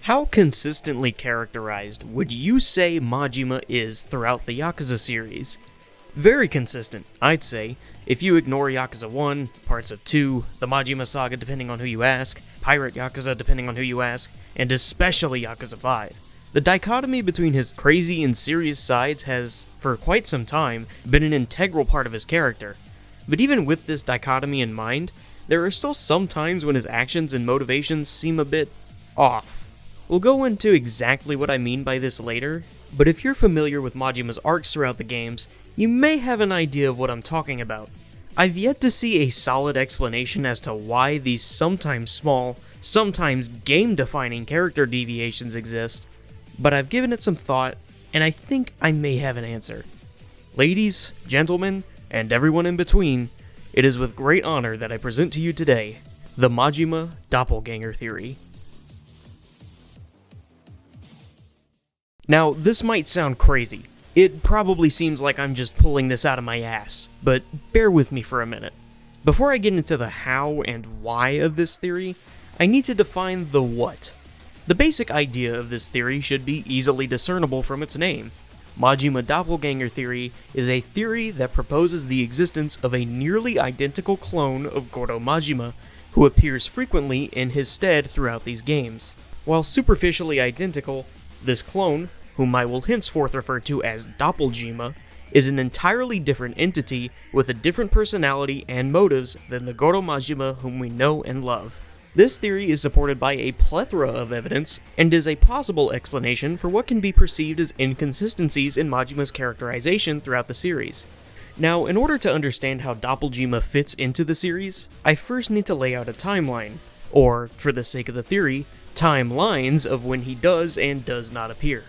How consistently characterized would you say Majima is throughout the Yakuza series? Very consistent, I'd say. If you ignore Yakuza 1, parts of 2, the Majima Saga depending on who you ask, Pirate Yakuza depending on who you ask, and especially Yakuza 5. The dichotomy between his crazy and serious sides has, for quite some time, been an integral part of his character. But even with this dichotomy in mind, there are still some times when his actions and motivations seem a bit off. We'll go into exactly what I mean by this later, but if you're familiar with Majima's arcs throughout the games, you may have an idea of what I'm talking about. I've yet to see a solid explanation as to why these sometimes small, sometimes game-defining character deviations exist, but I've given it some thought, and I think I may have an answer. Ladies, gentlemen, and everyone in between, it is with great honor that I present to you today, the Majima Doppelganger Theory. Now, this might sound crazy. It probably seems like I'm just pulling this out of my ass, but bear with me for a minute. Before I get into the how and why of this theory, I need to define the what. The basic idea of this theory should be easily discernible from its name. Majima Doppelganger Theory is a theory that proposes the existence of a nearly identical clone of Goro Majima, who appears frequently in his stead throughout these games. While superficially identical, this clone, whom I will henceforth refer to as Doppelganger, is an entirely different entity with a different personality and motives than the Goro Majima whom we know and love. This theory is supported by a plethora of evidence, and is a possible explanation for what can be perceived as inconsistencies in Majima's characterization throughout the series. Now, in order to understand how Doppelganger fits into the series, I first need to lay out a timeline, or, for the sake of the theory, timelines of when he does and does not appear.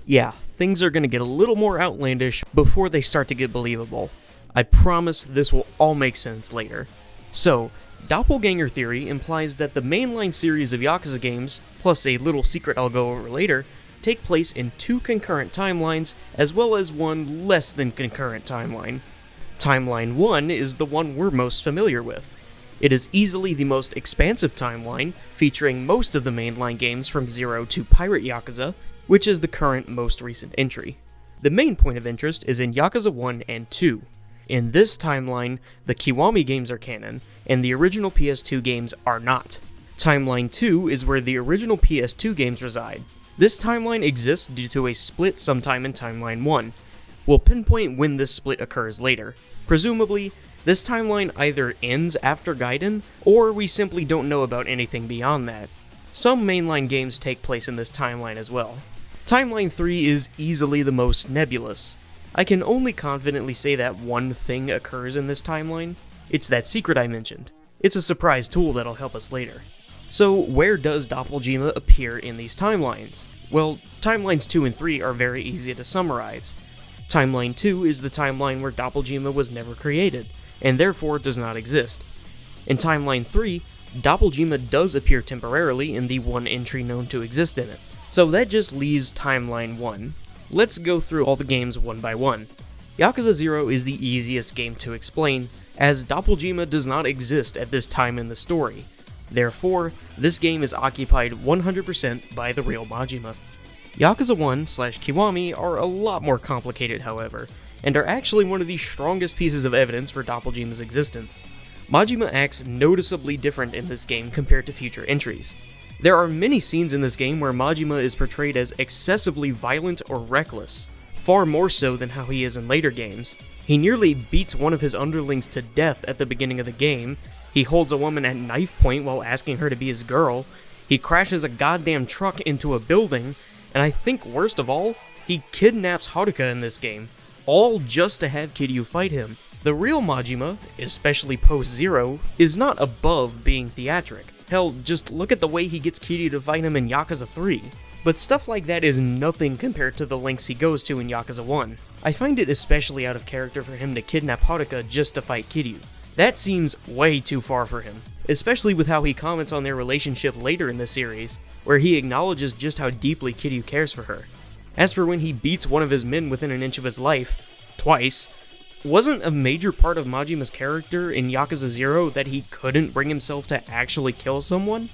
Yeah, things are going to get a little more outlandish before they start to get believable. I promise this will all make sense later. So, Doppelganger Theory implies that the mainline series of Yakuza games, plus a little secret I'll go over later, take place in two concurrent timelines, as well as one less than concurrent timeline. Timeline 1 is the one we're most familiar with. It is easily the most expansive timeline, featuring most of the mainline games from 0 to Pirate Yakuza, which is the current most recent entry. The main point of interest is in Yakuza 1 and 2. In this timeline, the Kiwami games are canon, and the original PS2 games are not. Timeline 2 is where the original PS2 games reside. This timeline exists due to a split sometime in Timeline 1. We'll pinpoint when this split occurs later. Presumably, this timeline either ends after Gaiden, or we simply don't know about anything beyond that. Some mainline games take place in this timeline as well. Timeline 3 is easily the most nebulous. I can only confidently say that one thing occurs in this timeline. It's that secret I mentioned. It's a surprise tool that'll help us later. So where does Doppelganger appear in these timelines? Well, timelines 2 and 3 are very easy to summarize. Timeline 2 is the timeline where Doppelganger was never created, and therefore does not exist. In Timeline 3, Doppelganger does appear temporarily in the one entry known to exist in it. So that just leaves Timeline 1. Let's go through all the games one by one. Yakuza 0 is the easiest game to explain, as Doppelganger does not exist at this time in the story. Therefore, this game is occupied 100% by the real Majima. Yakuza 1/Kiwami are a lot more complicated, however, and are actually one of the strongest pieces of evidence for Doppelganger's existence. Majima acts noticeably different in this game compared to future entries. There are many scenes in this game where Majima is portrayed as excessively violent or reckless, far more so than how he is in later games. He nearly beats one of his underlings to death at the beginning of the game, he holds a woman at knife point while asking her to be his girl, he crashes a goddamn truck into a building, and I think worst of all, he kidnaps Haruka in this game, all just to have Kiryu fight him. The real Majima, especially post-Zero, is not above being theatric. Hell, just look at the way he gets Kiryu to fight him in Yakuza 3. But stuff like that is nothing compared to the lengths he goes to in Yakuza 1. I find it especially out of character for him to kidnap Haruka just to fight Kiryu. That seems way too far for him, especially with how he comments on their relationship later in the series, where he acknowledges just how deeply Kiryu cares for her. As for when he beats one of his men within an inch of his life, twice, wasn't a major part of Majima's character in Yakuza 0 that he couldn't bring himself to actually kill someone?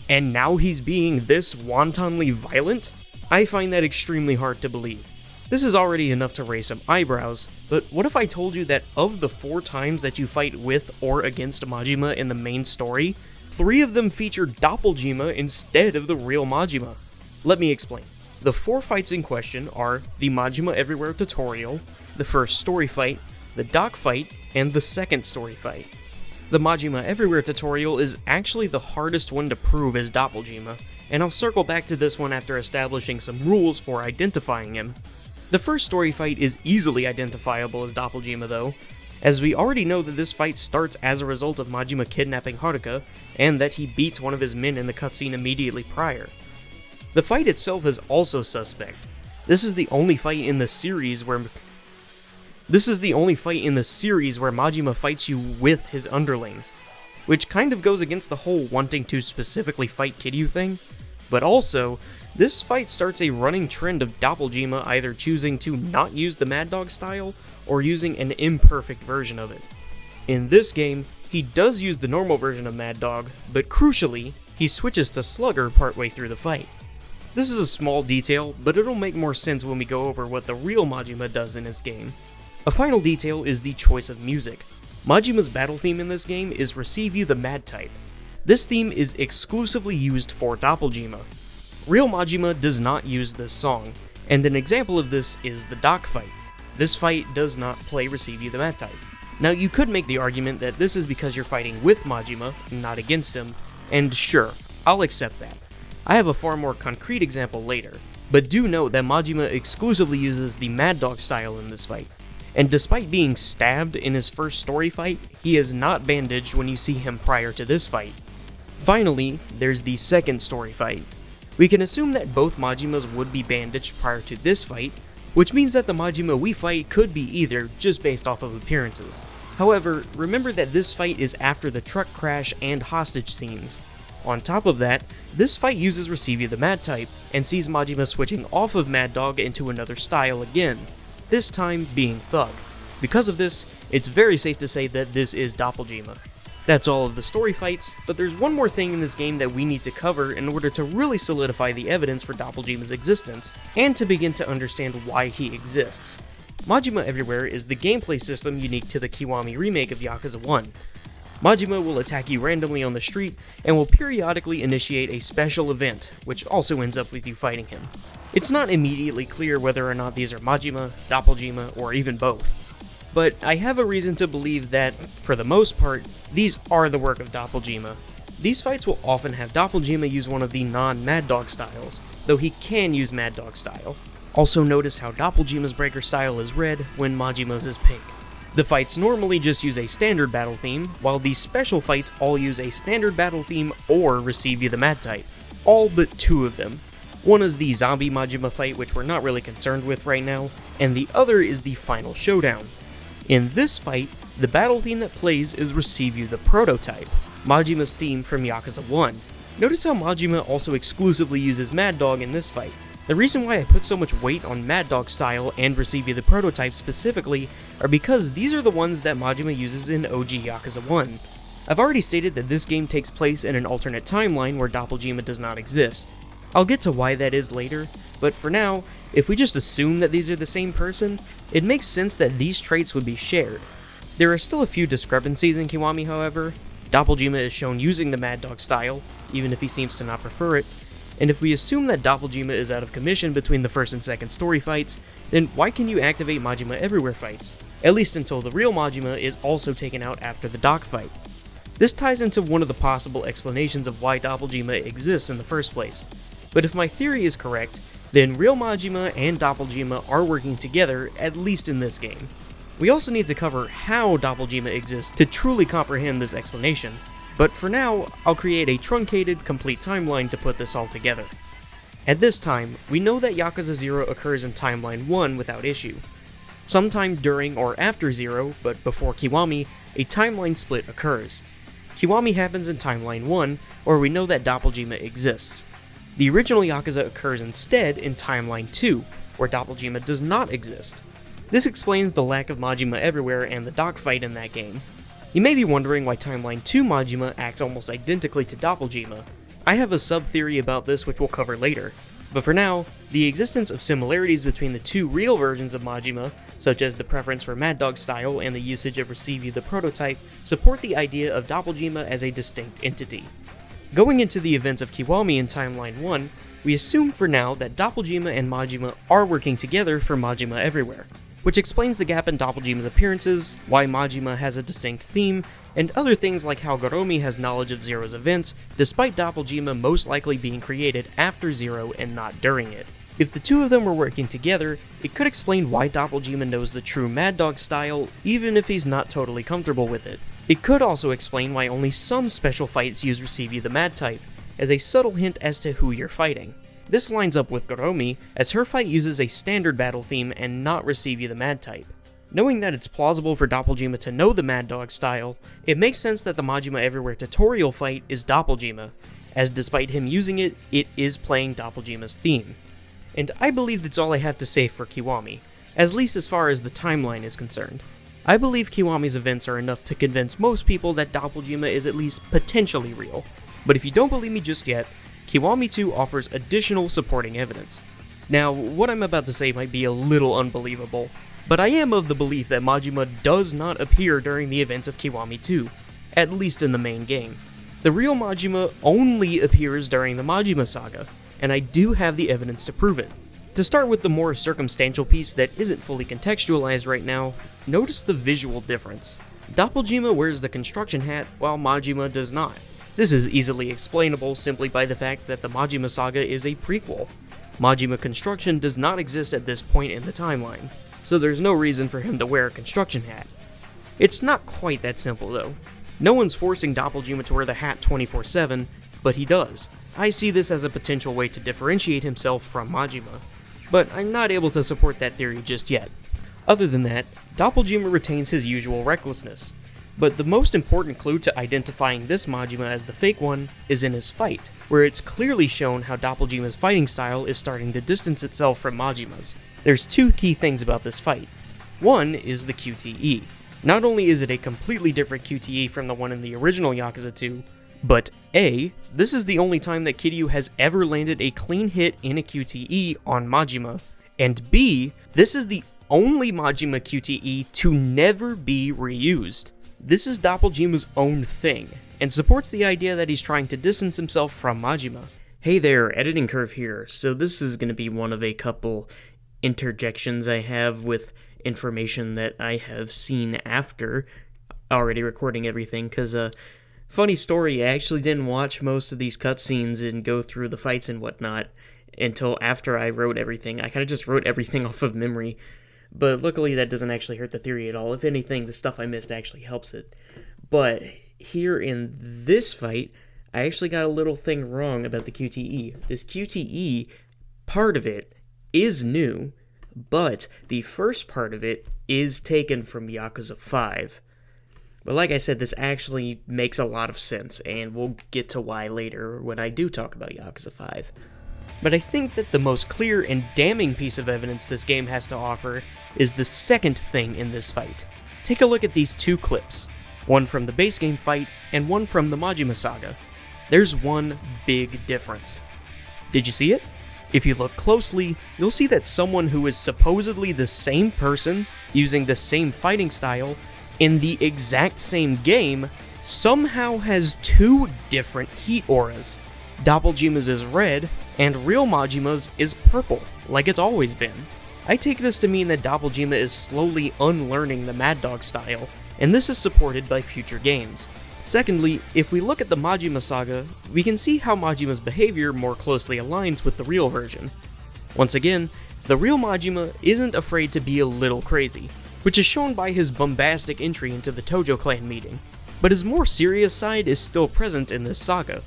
And now he's being this wantonly violent? I find that extremely hard to believe. This is already enough to raise some eyebrows, but what if I told you that of the 4 times that you fight with or against Majima in the main story, 3 of them feature Doppelganger instead of the real Majima? Let me explain. The 4 fights in question are the Majima Everywhere tutorial, the first story fight, the dock fight, and the second story fight. The Majima Everywhere tutorial is actually the hardest one to prove as Doppelganger, and I'll circle back to this one after establishing some rules for identifying him. The first story fight is easily identifiable as Doppelganger though, as we already know that this fight starts as a result of Majima kidnapping Haruka, and that he beats one of his men in the cutscene immediately prior. The fight itself is also suspect. This is the only fight in the series where Majima fights you with his underlings, which kind of goes against the whole wanting to specifically fight Kiryu thing, but also, this fight starts a running trend of Doppelganger either choosing to not use the Mad Dog style, or using an imperfect version of it. In this game, he does use the normal version of Mad Dog, but crucially, he switches to Slugger partway through the fight. This is a small detail, but it'll make more sense when we go over what the real Majima does in this game. A final detail is the choice of music. Majima's battle theme in this game is Receive You the Madtype. This theme is exclusively used for Doppelganger. Real Majima does not use this song, and an example of this is the dock fight. This fight does not play Receive You the Madtype. Now you could make the argument that this is because you're fighting with Majima, not against him, and sure, I'll accept that. I have a far more concrete example later, but do note that Majima exclusively uses the Mad Dog style in this fight. And despite being stabbed in his first story fight, he is not bandaged when you see him prior to this fight. Finally, there's the second story fight. We can assume that both Majimas would be bandaged prior to this fight, which means that the Majima we fight could be either, just based off of appearances. However, remember that this fight is after the truck crash and hostage scenes. On top of that, this fight uses Receive You the Madtype, and sees Majima switching off of Mad Dog into another style again, this time being Thug. Because of this, it's very safe to say that this is Doppelganger. That's all of the story fights, but there's one more thing in this game that we need to cover in order to really solidify the evidence for Doppelganger's existence, and to begin to understand why he exists. Majima Everywhere is the gameplay system unique to the Kiwami remake of Yakuza 1. Majima will attack you randomly on the street, and will periodically initiate a special event, which also ends up with you fighting him. It's not immediately clear whether or not these are Majima, Doppelganger, or even both. But I have a reason to believe that, for the most part, these are the work of Doppelganger. These fights will often have Doppelganger use one of the non-Mad Dog styles, though he can use Mad Dog style. Also notice how Doppelganger's breaker style is red when Majima's is pink. The fights normally just use a standard battle theme, while these special fights all use a standard battle theme or Receive You the Madtype. All but 2 of them. One is the zombie Majima fight, which we're not really concerned with right now, and the other is the final showdown. In this fight, the battle theme that plays is Receive You the Prototype, Majima's theme from Yakuza 1. Notice how Majima also exclusively uses Mad Dog in this fight. The reason why I put so much weight on Mad Dog style and Receive You the Prototype specifically are because these are the ones that Majima uses in OG Yakuza 1. I've already stated that this game takes place in an alternate timeline where Doppelganger does not exist. I'll get to why that is later, but for now, if we just assume that these are the same person, it makes sense that these traits would be shared. There are still a few discrepancies in Kiwami, however. Doppelganger is shown using the Mad Dog style, even if he seems to not prefer it, and if we assume that Doppelganger is out of commission between the first and second story fights, then why can you activate Majima Everywhere fights? At least until the real Majima is also taken out after the dock fight. This ties into one of the possible explanations of why Doppelganger exists in the first place. But if my theory is correct, then real Majima and Doppelganger are working together, at least in this game. We also need to cover how Doppelganger exists to truly comprehend this explanation, but for now, I'll create a truncated, complete timeline to put this all together. At this time, we know that Yakuza 0 occurs in Timeline 1 without issue. Sometime during or after 0, but before Kiwami, a timeline split occurs. Kiwami happens in Timeline 1, where we know that Doppelganger exists. The original Yakuza occurs instead in Timeline 2, where Doppelganger does not exist. This explains the lack of Majima Everywhere and the dock fight in that game. You may be wondering why Timeline 2 Majima acts almost identically to Doppelganger. I have a sub-theory about this which we'll cover later, but for now, the existence of similarities between the two real versions of Majima, such as the preference for Mad Dog style and the usage of Receive You the prototype, support the idea of Doppelganger as a distinct entity. Going into the events of Kiwami in Timeline 1, we assume for now that Doppelganger and Majima are working together for Majima Everywhere, which explains the gap in Doppelganger's appearances, why Majima has a distinct theme, and other things like how Goromi has knowledge of Zero's events, despite Doppelganger most likely being created after Zero and not during it. If the two of them were working together, it could explain why Doppelganger knows the true Mad Dog style, even if he's not totally comfortable with it. It could also explain why only some special fights use Receive You the Madtype, as a subtle hint as to who you're fighting. This lines up with Goromi, as her fight uses a standard battle theme and not Receive You the Madtype. Knowing that it's plausible for Doppelganger to know the Mad Dog style, it makes sense that the Majima Everywhere tutorial fight is Doppelganger, as despite him using it, it is playing Doppelganger's theme. And I believe that's all I have to say for Kiwami, at least as far as the timeline is concerned. I believe Kiwami's events are enough to convince most people that Doppelganger is at least potentially real, but if you don't believe me just yet, Kiwami 2 offers additional supporting evidence. Now, what I'm about to say might be a little unbelievable, but I am of the belief that Majima does not appear during the events of Kiwami 2, at least in the main game. The real Majima only appears during the Majima saga, and I do have the evidence to prove it. To start with the more circumstantial piece that isn't fully contextualized right now, notice the visual difference. Doppelganger wears the construction hat, while Majima does not. This is easily explainable simply by the fact that the Majima saga is a prequel. Majima construction does not exist at this point in the timeline, so there's no reason for him to wear a construction hat. It's not quite that simple though. No one's forcing Doppelganger to wear the hat 24/7, but he does. I see this as a potential way to differentiate himself from Majima, but I'm not able to support that theory just yet. Other than that, Doppelganger retains his usual recklessness, but the most important clue to identifying this Majima as the fake one is in his fight, where it's clearly shown how Doppelganger's fighting style is starting to distance itself from Majima's. There's two key things about this fight. One is the QTE. Not only is it a completely different QTE from the one in the original Yakuza 2, but A, this is the only time that Kiryu has ever landed a clean hit in a QTE on Majima, and B, this is the only Majima QTE to never be reused. This is Doppelganger's own thing, and supports the idea that he's trying to distance himself from Majima. Hey there, Editing Curve here. So this is going to be one of a couple interjections I have with information that I have seen after already recording everything, because funny story, I actually didn't watch most of these cutscenes and go through the fights and whatnot until after I wrote everything. I kind of just wrote everything off of memory. But luckily that doesn't actually hurt the theory at all. If anything, the stuff I missed actually helps it. But here in this fight, I actually got a little thing wrong about the QTE. This QTE, part of it, is new, but the first part of it is taken from Yakuza 5. But like I said, this actually makes a lot of sense, and we'll get to why later when I do talk about Yakuza 5. But I think that the most clear and damning piece of evidence this game has to offer is the second thing in this fight. Take a look at these two clips, one from the base game fight and one from the Majima saga. There's one big difference. Did you see it? If you look closely, you'll see that someone who is supposedly the same person, using the same fighting style, in the exact same game, somehow has two different heat auras. Doppelganger's is red, and real Majima's is purple, like it's always been. I take this to mean that Doppelganger is slowly unlearning the Mad Dog style, and this is supported by future games. Secondly, if we look at the Majima saga, we can see how Majima's behavior more closely aligns with the real version. Once again, the real Majima isn't afraid to be a little crazy, which is shown by his bombastic entry into the Tojo clan meeting, but his more serious side is still present in this saga.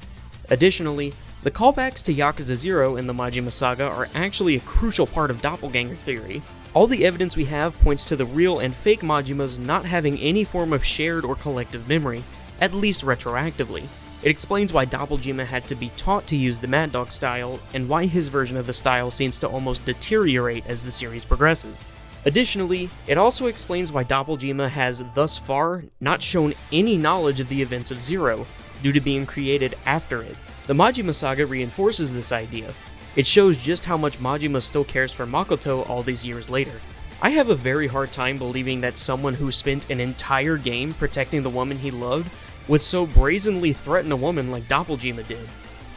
Additionally, the callbacks to Yakuza 0 in the Majima saga are actually a crucial part of Doppelganger theory. All the evidence we have points to the real and fake Majimas not having any form of shared or collective memory, at least retroactively. It explains why Doppelganger had to be taught to use the Mad Dog style, and why his version of the style seems to almost deteriorate as the series progresses. Additionally, it also explains why Doppelganger has, thus far, not shown any knowledge of the events of Zero, due to being created after it. The Majima saga reinforces this idea. It shows just how much Majima still cares for Makoto all these years later. I have a very hard time believing that someone who spent an entire game protecting the woman he loved would so brazenly threaten a woman like Doppelganger did.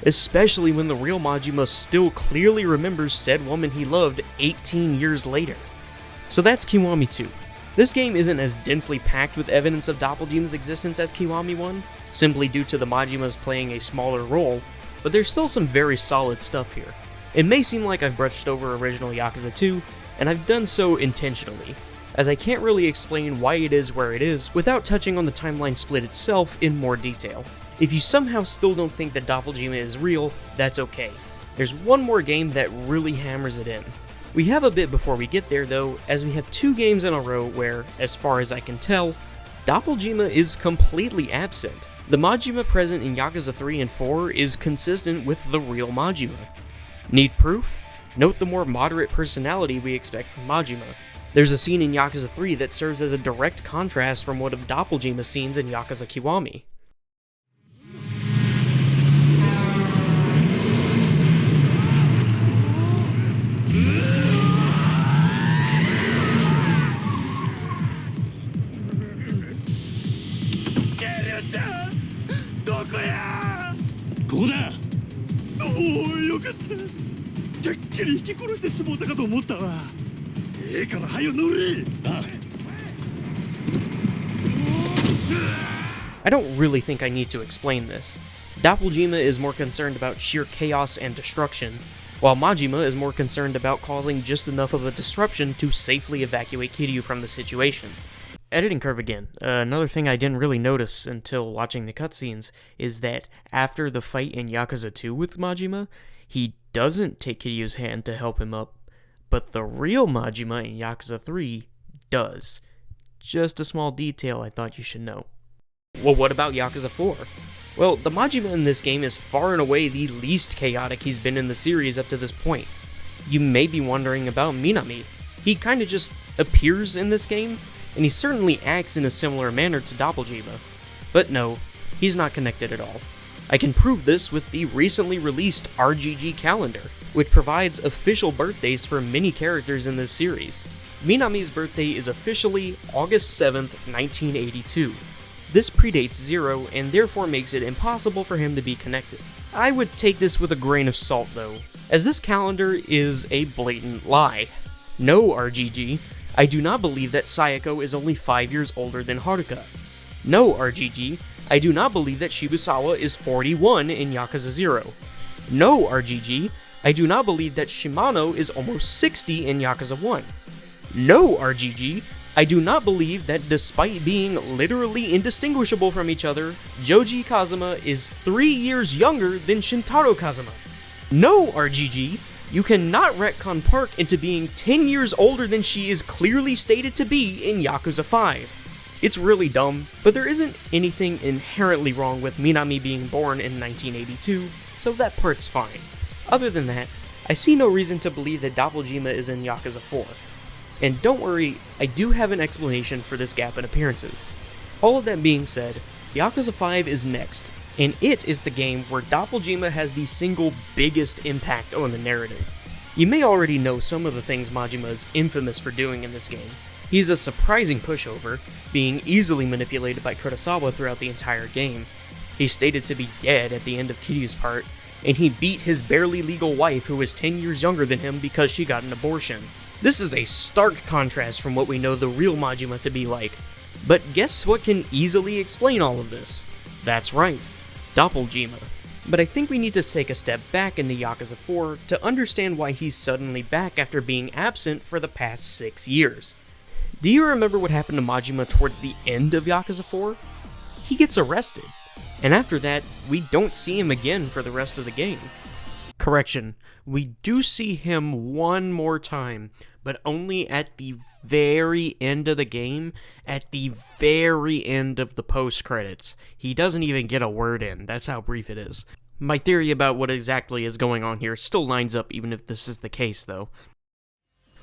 Especially when the real Majima still clearly remembers said woman he loved 18 years later. So that's Kiwami 2. This game isn't as densely packed with evidence of Doppelganger's existence as Kiwami 1, simply due to the Majimas playing a smaller role, but there's still some very solid stuff here. It may seem like I've brushed over original Yakuza 2, and I've done so intentionally, as I can't really explain why it is where it is without touching on the timeline split itself in more detail. If you somehow still don't think that Doppelganger is real, that's okay. There's one more game that really hammers it in. We have a bit before we get there though, as we have 2 games in a row where, as far as I can tell, Doppelganger is completely absent. The Majima present in Yakuza 3 and 4 is consistent with the real Majima. Need proof? Note the more moderate personality we expect from Majima. There's a scene in Yakuza 3 that serves as a direct contrast from one of Doppelganger's scenes in Yakuza Kiwami. I don't really think I need to explain this. Doppelganger is more concerned about sheer chaos and destruction, while Majima is more concerned about causing just enough of a disruption to safely evacuate Kiryu from the situation. Editing curve again. Another thing I didn't really notice until watching the cutscenes is that after the fight in Yakuza 2 with Majima, he doesn't take Kiryu's hand to help him up, but the real Majima in Yakuza 3 does. Just a small detail I thought you should know. Well, what about Yakuza 4? Well, the Majima in this game is far and away the least chaotic he's been in the series up to this point. You may be wondering about Minami. He kinda just appears in this game, and he certainly acts in a similar manner to Doppelganger. But no, he's not connected at all. I can prove this with the recently released RGG calendar, which provides official birthdays for many characters in this series. Minami's birthday is officially August 7th, 1982. This predates Zero, and therefore makes it impossible for him to be connected. I would take this with a grain of salt though, as this calendar is a blatant lie. No, RGG, I do not believe that Sayako is only 5 years older than Haruka. No, RGG, I do not believe that Shibusawa is 41 in Yakuza 0. No, RGG, I do not believe that Shimano is almost 60 in Yakuza 1. No, RGG, I do not believe that despite being literally indistinguishable from each other, Joji Kazuma is 3 years younger than Shintaro Kazuma. No, RGG, you cannot retcon Park into being 10 years older than she is clearly stated to be in Yakuza 5. It's really dumb, but there isn't anything inherently wrong with Minami being born in 1982, so that part's fine. Other than that, I see no reason to believe that Doppelganger is in Yakuza 4. And don't worry, I do have an explanation for this gap in appearances. All of that being said, Yakuza 5 is next, and it is the game where Doppelganger has the single biggest impact on the narrative. You may already know some of the things Majima is infamous for doing in this game. He's a surprising pushover, being easily manipulated by Kurosawa throughout the entire game. He's stated to be dead at the end of Kiryu's part, and he beat his barely legal wife who was 10 years younger than him because she got an abortion. This is a stark contrast from what we know the real Majima to be like. But guess what can easily explain all of this? That's right, Doppelganger. But I think we need to take a step back into Yakuza 4 to understand why he's suddenly back after being absent for the past 6 years. Do you remember what happened to Majima towards the end of Yakuza 4? He gets arrested, and after that, we don't see him again for the rest of the game. Correction, we do see him one more time, but only at the very end of the game, at the very end of the post-credits. He doesn't even get a word in, that's how brief it is. My theory about what exactly is going on here still lines up even if this is the case, though.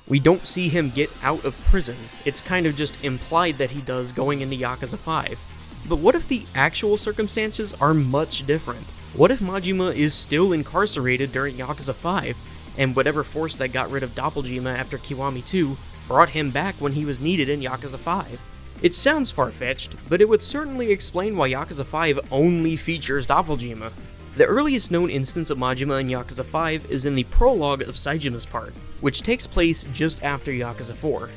We don't see him get out of prison, it's kind of just implied that he does going into Yakuza 5. But what if the actual circumstances are much different? What if Majima is still incarcerated during Yakuza 5, and whatever force that got rid of Doppelganger after Kiwami 2 brought him back when he was needed in Yakuza 5? It sounds far-fetched, but it would certainly explain why Yakuza 5 only features Doppelganger. The earliest known instance of Majima in Yakuza 5 is in the prologue of Saijima's part, which takes place just after Yakuza 4.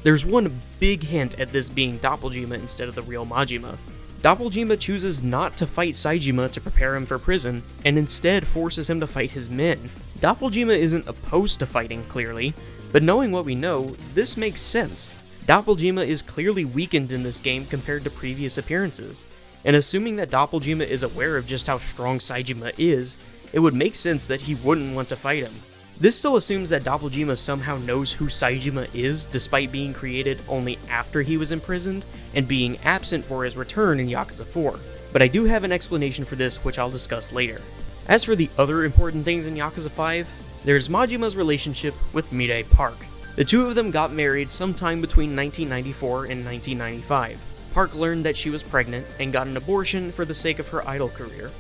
There's one big hint at this being Doppelganger instead of the real Majima. Doppelganger chooses not to fight Saijima to prepare him for prison, and instead forces him to fight his men. Doppelganger isn't opposed to fighting, clearly, but knowing what we know, this makes sense. Doppelganger is clearly weakened in this game compared to previous appearances, and assuming that Doppelganger is aware of just how strong Saijima is, it would make sense that he wouldn't want to fight him. This still assumes that Doppelganger somehow knows who Saijima is despite being created only after he was imprisoned and being absent for his return in Yakuza 4, but I do have an explanation for this which I'll discuss later. As for the other important things in Yakuza 5, there's Majima's relationship with Mide Park. The two of them got married sometime between 1994 and 1995. Park learned that she was pregnant and got an abortion for the sake of her idol career.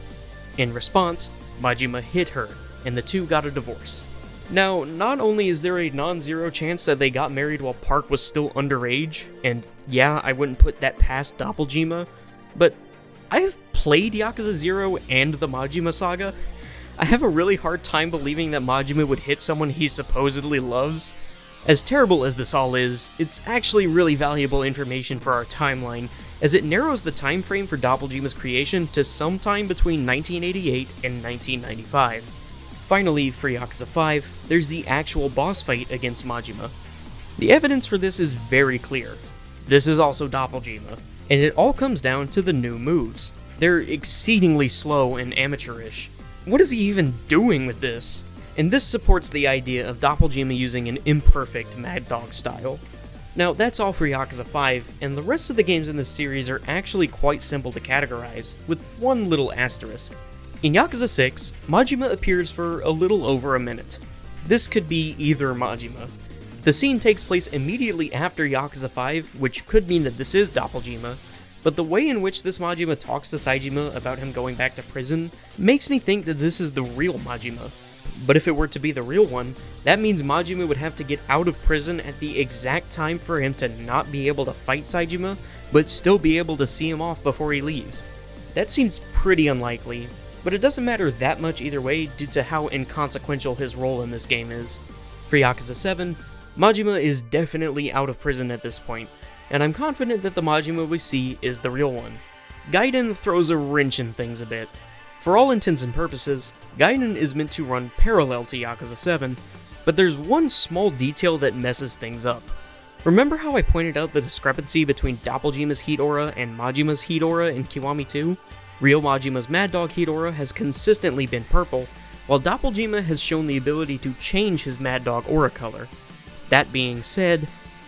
In response, Majima hit her, and the two got a divorce. Now, not only is there a non-zero chance that they got married while Park was still underage, and yeah, I wouldn't put that past Doppelganger, but I've played Yakuza 0 and the Majima saga. I have a really hard time believing that Majima would hit someone he supposedly loves. As terrible as this all is, it's actually really valuable information for our timeline, as it narrows the time frame for Doppelganger's creation to sometime between 1988 and 1995. Finally, for Yakuza 5, there's the actual boss fight against Majima. The evidence for this is very clear. This is also Doppelganger, and it all comes down to the new moves. They're exceedingly slow and amateurish. What is he even doing with this? And this supports the idea of Doppelganger using an imperfect Mad Dog style. Now, that's all for Yakuza 5, and the rest of the games in this series are actually quite simple to categorize, with one little asterisk. In Yakuza 6, Majima appears for a little over a minute. This could be either Majima. The scene takes place immediately after Yakuza 5, which could mean that this is Doppelganger, but the way in which this Majima talks to Saijima about him going back to prison makes me think that this is the real Majima. But if it were to be the real one, that means Majima would have to get out of prison at the exact time for him to not be able to fight Saijima, but still be able to see him off before he leaves. That seems pretty unlikely, but it doesn't matter that much either way due to how inconsequential his role in this game is. For Yakuza 7, Majima is definitely out of prison at this point, and I'm confident that the Majima we see is the real one. Gaiden throws a wrench in things a bit. For all intents and purposes, Gaiden is meant to run parallel to Yakuza 7, but there's one small detail that messes things up. Remember how I pointed out the discrepancy between Doppelganger's heat aura and Majima's heat aura in Kiwami 2? Real Majima's Mad Dog heat aura has consistently been purple, while Doppelganger has shown the ability to change his Mad Dog aura color. That being said,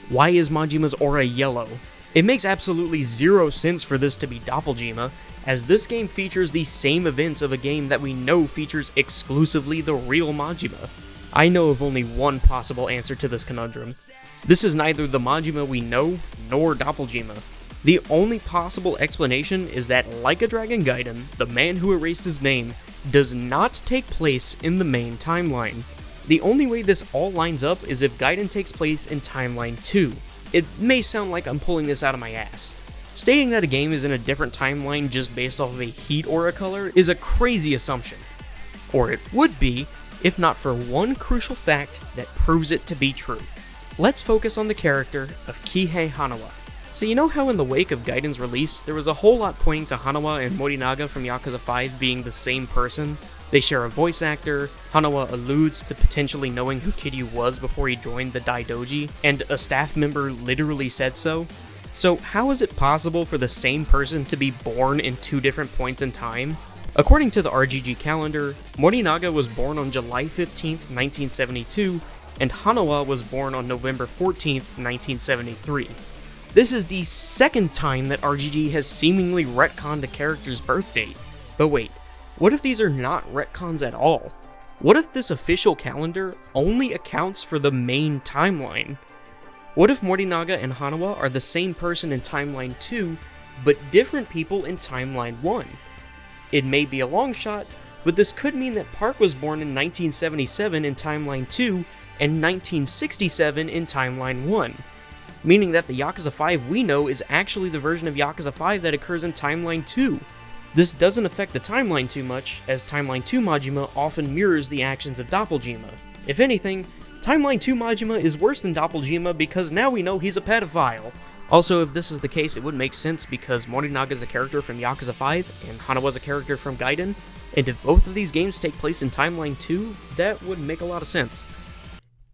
why is Majima's aura yellow? It makes absolutely zero sense for this to be Doppelganger, as this game features the same events of a game that we know features exclusively the real Majima. I know of only one possible answer to this conundrum. This is neither the Majima we know, nor Doppelganger. The only possible explanation is that, like a Dragon Gaiden, the man who erased his name does not take place in the main timeline. The only way this all lines up is if Gaiden takes place in Timeline 2. It may sound like I'm pulling this out of my ass. Stating that a game is in a different timeline just based off of a heat aura color is a crazy assumption. Or it would be, if not for one crucial fact that proves it to be true. Let's focus on the character of Kihei Hanawa. So you know how in the wake of Gaiden's release, there was a whole lot pointing to Hanawa and Morinaga from Yakuza 5 being the same person? They share a voice actor, Hanawa alludes to potentially knowing who Kiryu was before he joined the Daidoji, and a staff member literally said so. So how is it possible for the same person to be born in two different points in time? According to the RGG calendar, Morinaga was born on July 15th, 1972, and Hanawa was born on November 14th, 1973. This is the second time that RGG has seemingly retconned a character's birth date. But wait, what if these are not retcons at all? What if this official calendar only accounts for the main timeline? What if Morinaga and Hanawa are the same person in Timeline 2, but different people in Timeline 1? It may be a long shot, but this could mean that Park was born in 1977 in Timeline 2 and 1967 in Timeline 1, meaning that the Yakuza 5 we know is actually the version of Yakuza 5 that occurs in Timeline 2. This doesn't affect the timeline too much, as Timeline 2 Majima often mirrors the actions of Doppelganger. If anything, Timeline 2 Majima is worse than Doppelganger because now we know he's a pedophile. Also, if this is the case, it would make sense because Morinaga is a character from Yakuza 5, and Hanawa's a character from Gaiden, and if both of these games take place in Timeline 2, that would make a lot of sense.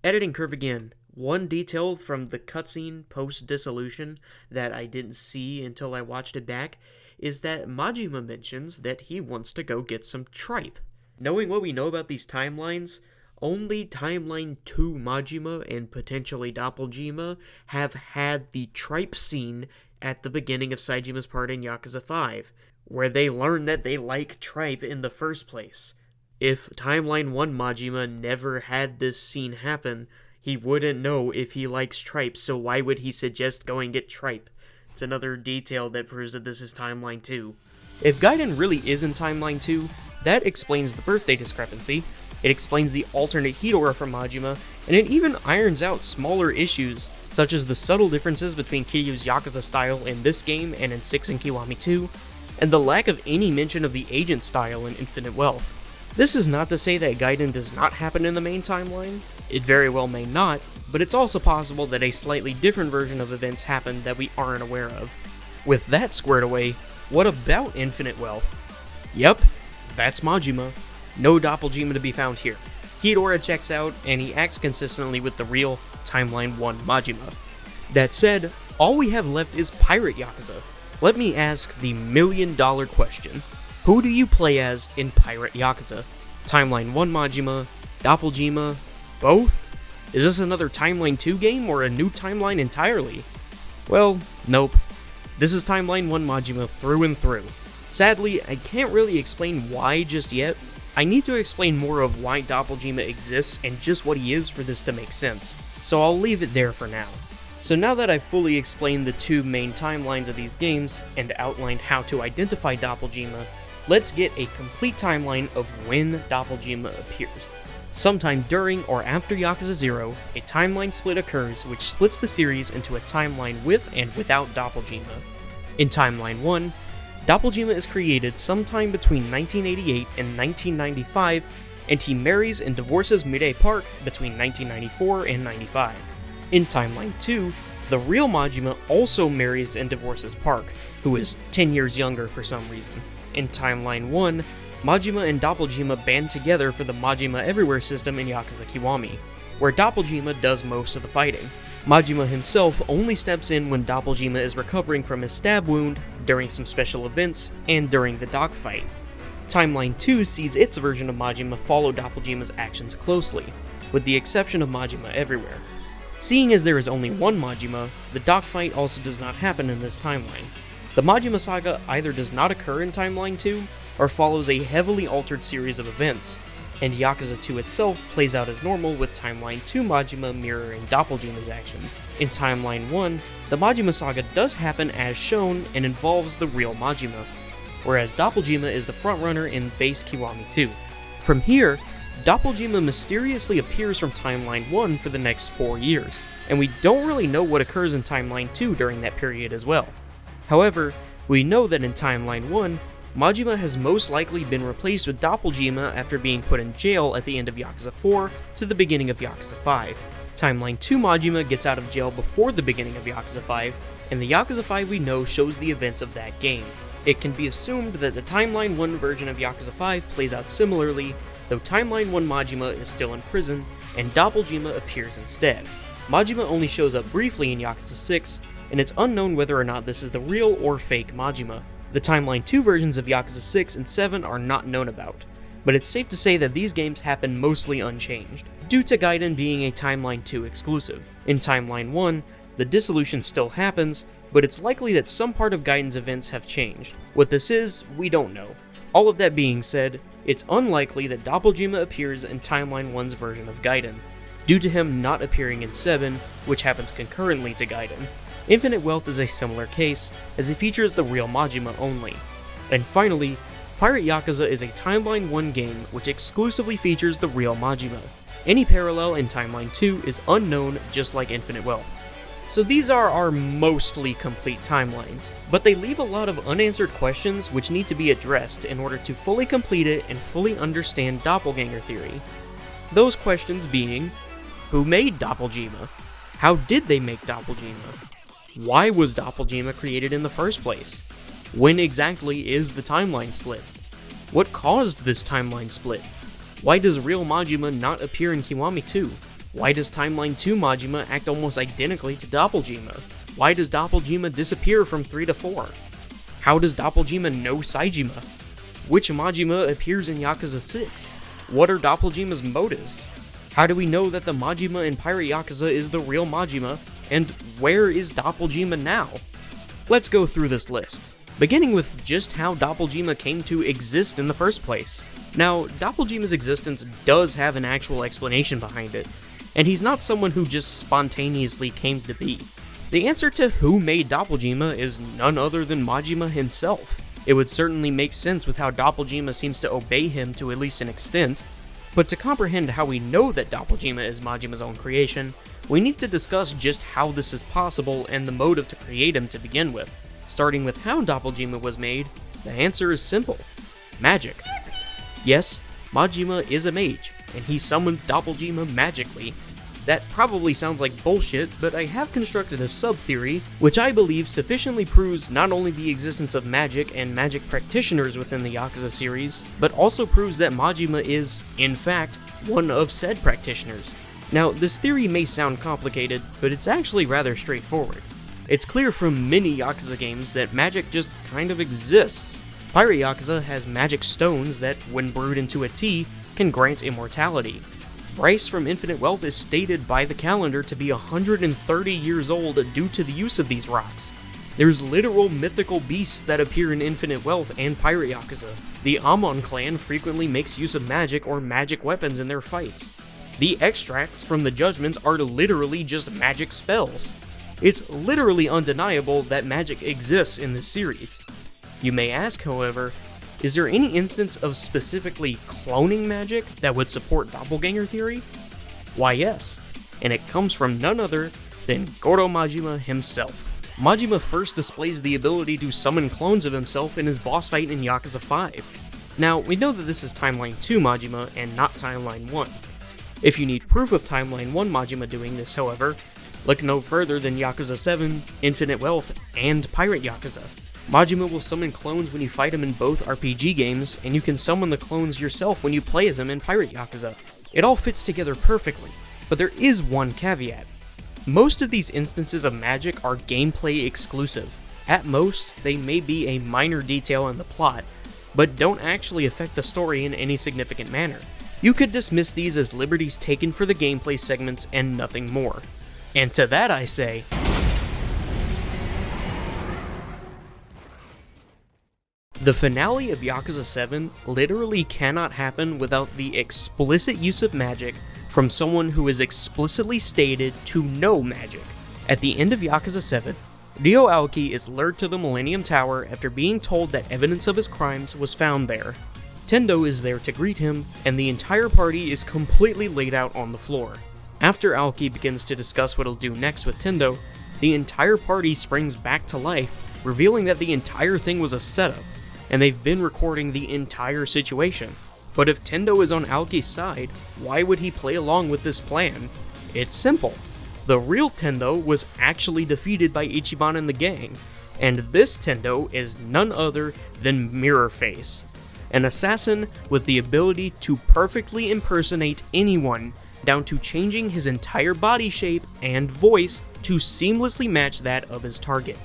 Editing curve again. One detail from the cutscene post-dissolution that I didn't see until I watched it back is that Majima mentions that he wants to go get some tripe. Knowing what we know about these timelines, only Timeline 2 Majima and potentially Doppelganger have had the tripe scene at the beginning of Saijima's part in Yakuza 5, where they learn that they like tripe in the first place. If Timeline 1 Majima never had this scene happen, he wouldn't know if he likes tripe, so why would he suggest going get tripe? It's another detail that proves that this is Timeline 2. If Gaiden really is in Timeline 2, that explains the birthday discrepancy, it explains the alternate heat aura from Majima, and it even irons out smaller issues, such as the subtle differences between Kiryu's Yakuza style in this game and in 6 and Kiwami 2, and the lack of any mention of the agent style in Infinite Wealth. This is not to say that Gaiden does not happen in the main timeline, it very well may not, but it's also possible that a slightly different version of events happen that we aren't aware of. With that squared away, what about Infinite Wealth? Yep, that's Majima. No Doppelganger to be found here. Heat aura checks out, and he acts consistently with the real Timeline 1 Majima. That said, all we have left is Pirate Yakuza. Let me ask the million-dollar question. Who do you play as in Pirate Yakuza? Timeline 1 Majima? Doppelganger? Both? Is this another Timeline 2 game or a new timeline entirely? Well, nope. This is Timeline 1 Majima through and through. Sadly, I can't really explain why just yet. I need to explain more of why Doppelganger exists and just what he is for this to make sense, so I'll leave it there for now. So now that I've fully explained the two main timelines of these games, and outlined how to identify Doppelganger, let's get a complete timeline of when Doppelganger appears. Sometime during or after Yakuza 0, a timeline split occurs which splits the series into a timeline with and without Doppelganger. In Timeline 1, Doppelganger is created sometime between 1988 and 1995, and he marries and divorces Mirai Park between 1994 and 95. In Timeline 2, the real Majima also marries and divorces Park, who is 10 years younger for some reason. In Timeline 1, Majima and Doppelganger band together for the Majima Everywhere system in Yakuza Kiwami, where Doppelganger does most of the fighting. Majima himself only steps in when Doppelganger is recovering from his stab wound, during some special events, and during the dogfight. Timeline 2 sees its version of Majima follow Doppelganger's actions closely, with the exception of Majima Everywhere. Seeing as there is only one Majima, the dogfight also does not happen in this timeline. The Majima saga either does not occur in Timeline 2, or follows a heavily altered series of events, and Yakuza 2 itself plays out as normal with Timeline 2 Majima mirroring Doppelganger's actions. In Timeline 1, the Majima saga does happen as shown and involves the real Majima, whereas Doppelganger is the frontrunner in base Kiwami 2. From here, Doppelganger mysteriously appears from Timeline 1 for the next 4 years, and we don't really know what occurs in Timeline 2 during that period as well. However, we know that in Timeline 1, Majima has most likely been replaced with Doppelganger after being put in jail at the end of Yakuza 4 to the beginning of Yakuza 5. Timeline 2 Majima gets out of jail before the beginning of Yakuza 5, and the Yakuza 5 we know shows the events of that game. It can be assumed that the Timeline 1 version of Yakuza 5 plays out similarly, though Timeline 1 Majima is still in prison, and Doppelganger appears instead. Majima only shows up briefly in Yakuza 6, and it's unknown whether or not this is the real or fake Majima. The Timeline 2 versions of Yakuza 6 and 7 are not known about, but it's safe to say that these games happen mostly unchanged, due to Gaiden being a Timeline 2 exclusive. In Timeline 1, the dissolution still happens, but it's likely that some part of Gaiden's events have changed. What this is, we don't know. All of that being said, it's unlikely that Doppelganger appears in Timeline 1's version of Gaiden, due to him not appearing in 7, which happens concurrently to Gaiden. Infinite Wealth is a similar case, as it features the real Majima only. And finally, Pirate Yakuza is a Timeline 1 game which exclusively features the real Majima. Any parallel in Timeline 2 is unknown, just like Infinite Wealth. So these are our mostly complete timelines, but they leave a lot of unanswered questions which need to be addressed in order to fully complete it and fully understand Doppelganger theory. Those questions being, who made Doppelganger? How did they make Doppelganger? Why was Doppelganger created in the first place? When exactly is the timeline split? What caused this timeline split? Why does real Majima not appear in Kiwami 2? Why does Timeline 2 Majima act almost identically to Doppelganger? Why does Doppelganger disappear from 3 to 4? How does Doppelganger know Saejima? Which Majima appears in Yakuza 6? What are Doppelganger's motives? How do we know that the Majima in Pirate Yakuza is the real Majima, and where is Doppelganger now? Let's go through this list, beginning with just how Doppelganger came to exist in the first place. Now, Doppelganger's existence does have an actual explanation behind it, and he's not someone who just spontaneously came to be. The answer to who made Doppelganger is none other than Majima himself. It would certainly make sense with how Doppelganger seems to obey him to at least an extent, but to comprehend how we know that Doppelganger is Majima's own creation, we need to discuss just how this is possible and the motive to create him to begin with. Starting with how Doppelganger was made, the answer is simple: magic. Yes, Majima is a mage, and he summoned Doppelganger magically. That probably sounds like bullshit, but I have constructed a sub-theory, which I believe sufficiently proves not only the existence of magic and magic practitioners within the Yakuza series, but also proves that Majima is, in fact, one of said practitioners. Now, this theory may sound complicated, but it's actually rather straightforward. It's clear from many Yakuza games that magic just kind of exists. Pirate Yakuza has magic stones that, when brewed into a tea, can grant immortality. Bryce from Infinite Wealth is stated by the calendar to be 130 years old due to the use of these rocks. There's literal mythical beasts that appear in Infinite Wealth and Pirate Yakuza. The Amon clan frequently makes use of magic or magic weapons in their fights. The extracts from the judgments are literally just magic spells. It's literally undeniable that magic exists in this series. You may ask, however, is there any instance of specifically cloning magic that would support Doppelganger theory? Why yes, and it comes from none other than Goro Majima himself. Majima first displays the ability to summon clones of himself in his boss fight in Yakuza 5. Now, we know that this is Timeline 2 Majima and not Timeline 1. If you need proof of Timeline 1 Majima doing this, however, look no further than Yakuza 7, Infinite Wealth, and Pirate Yakuza. Majima will summon clones when you fight him in both RPG games, and you can summon the clones yourself when you play as him in Pirate Yakuza. It all fits together perfectly, but there is one caveat. Most of these instances of magic are gameplay exclusive. At most, they may be a minor detail in the plot, but don't actually affect the story in any significant manner. You could dismiss these as liberties taken for the gameplay segments and nothing more. And to that I say, the finale of Yakuza 7 literally cannot happen without the explicit use of magic from someone who is explicitly stated to know magic. At the end of Yakuza 7, Ryo Aoki is lured to the Millennium Tower after being told that evidence of his crimes was found there. Tendo is there to greet him, and the entire party is completely laid out on the floor. After Aoki begins to discuss what he'll do next with Tendo, the entire party springs back to life, revealing that the entire thing was a setup, and they've been recording the entire situation. But if Tendo is on Aoki's side, why would he play along with this plan? It's simple. The real Tendo was actually defeated by Ichiban and the gang, and this Tendo is none other than Mirror Face, an assassin with the ability to perfectly impersonate anyone, down to changing his entire body shape and voice to seamlessly match that of his target.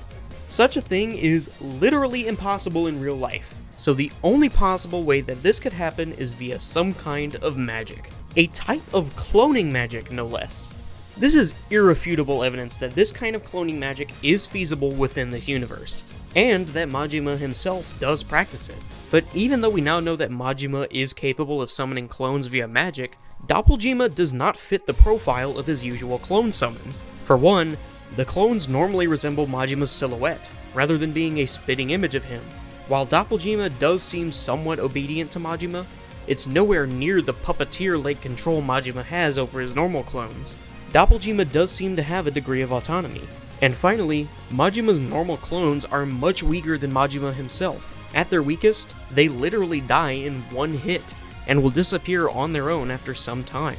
Such a thing is literally impossible in real life, so the only possible way that this could happen is via some kind of magic. A type of cloning magic, no less. This is irrefutable evidence that this kind of cloning magic is feasible within this universe, and that Majima himself does practice it. But even though we now know that Majima is capable of summoning clones via magic, Doppelganger does not fit the profile of his usual clone summons. For one, the clones normally resemble Majima's silhouette, rather than being a spitting image of him. While Doppelganger does seem somewhat obedient to Majima, it's nowhere near the puppeteer-like control Majima has over his normal clones. Doppelganger does seem to have a degree of autonomy. And finally, Majima's normal clones are much weaker than Majima himself. At their weakest, they literally die in one hit, and will disappear on their own after some time.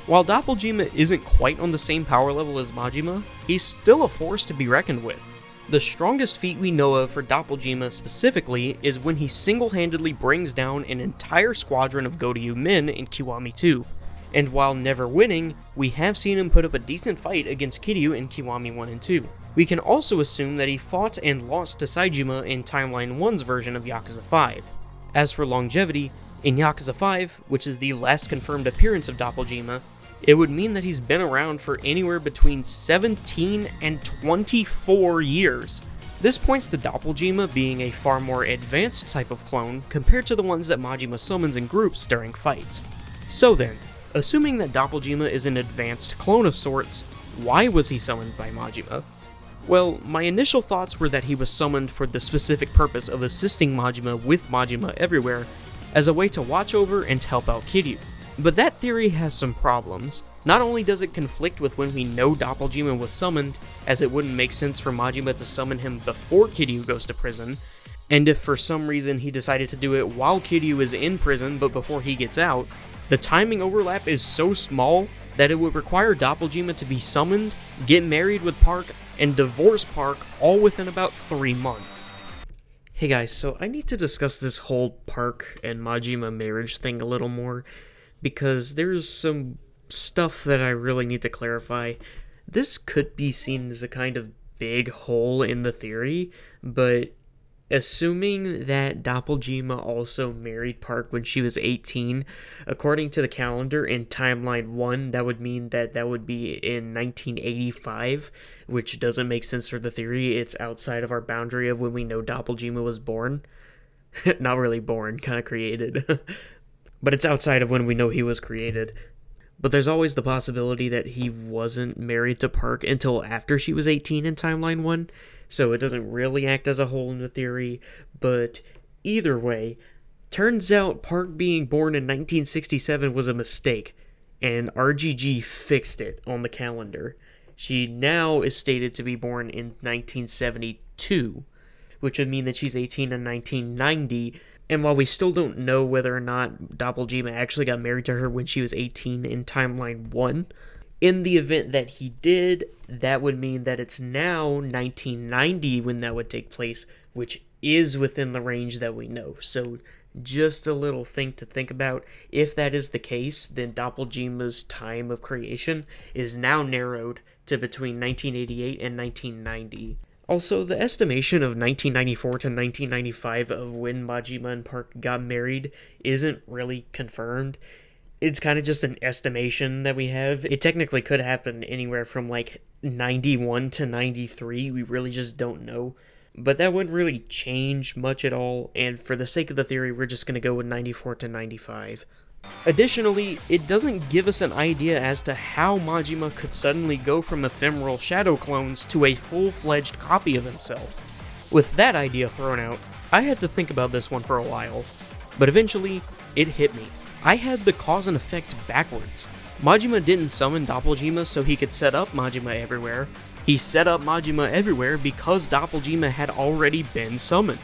While Doppelganger isn't quite on the same power level as Majima, he's still a force to be reckoned with. The strongest feat we know of for Doppelganger specifically is when he single-handedly brings down an entire squadron of Goryu men in Kiwami 2. And while never winning, we have seen him put up a decent fight against Kiryu in Kiwami 1 and 2. We can also assume that he fought and lost to Saejima in Timeline 1's version of Yakuza 5. As for longevity, in Yakuza 5, which is the last confirmed appearance of Doppelganger, it would mean that he's been around for anywhere between 17 and 24 years. This points to Doppelganger being a far more advanced type of clone compared to the ones that Majima summons in groups during fights. So then, assuming that Doppelganger is an advanced clone of sorts, why was he summoned by Majima? Well, my initial thoughts were that he was summoned for the specific purpose of assisting Majima with Majima Everywhere, as a way to watch over and help out Kiryu. But that theory has some problems. Not only does it conflict with when we know Doppelganger was summoned, as it wouldn't make sense for Majima to summon him before Kiryu goes to prison, and if for some reason he decided to do it while Kiryu is in prison but before he gets out, the timing overlap is so small that it would require Doppelganger to be summoned, get married with Park, and divorce Park all within about 3 months. Hey guys, so I need to discuss this whole Park and Majima marriage thing a little more, because there's some stuff that I really need to clarify. This could be seen as a kind of big hole in the theory, but assuming that Doppelganger also married Park when she was 18, according to the calendar in Timeline 1, that would mean that that would be in 1985, which doesn't make sense for the theory. It's outside of our boundary of when we know Doppelganger was born. Not really born, kind of created. But it's outside of when we know he was created. But there's always the possibility that he wasn't married to Park until after she was 18 in Timeline 1, so it doesn't really act as a hole in the theory, but either way, turns out Park being born in 1967 was a mistake, and RGG fixed it on the calendar. She now is stated to be born in 1972, which would mean that she's 18 in 1990, and while we still don't know whether or not Doppelganger actually got married to her when she was 18 in Timeline 1, in the event that he did, that would mean that it's now 1990 when that would take place, which is within the range that we know. So just a little thing to think about. If that is the case, then Doppelganger's time of creation is now narrowed to between 1988 and 1990. Also, the estimation of 1994 to 1995 of when Majima and Park got married isn't really confirmed. It's kind of just an estimation that we have. It technically could happen anywhere from like 91 to 93, we really just don't know. But that wouldn't really change much at all, and for the sake of the theory, we're just going to go with 94 to 95. Additionally, it doesn't give us an idea as to how Majima could suddenly go from ephemeral shadow clones to a full-fledged copy of himself. With that idea thrown out, I had to think about this one for a while, but eventually, it hit me. I had the cause and effect backwards. Majima didn't summon Doppelganger so he could set up Majima Everywhere. He set up Majima Everywhere because Doppelganger had already been summoned.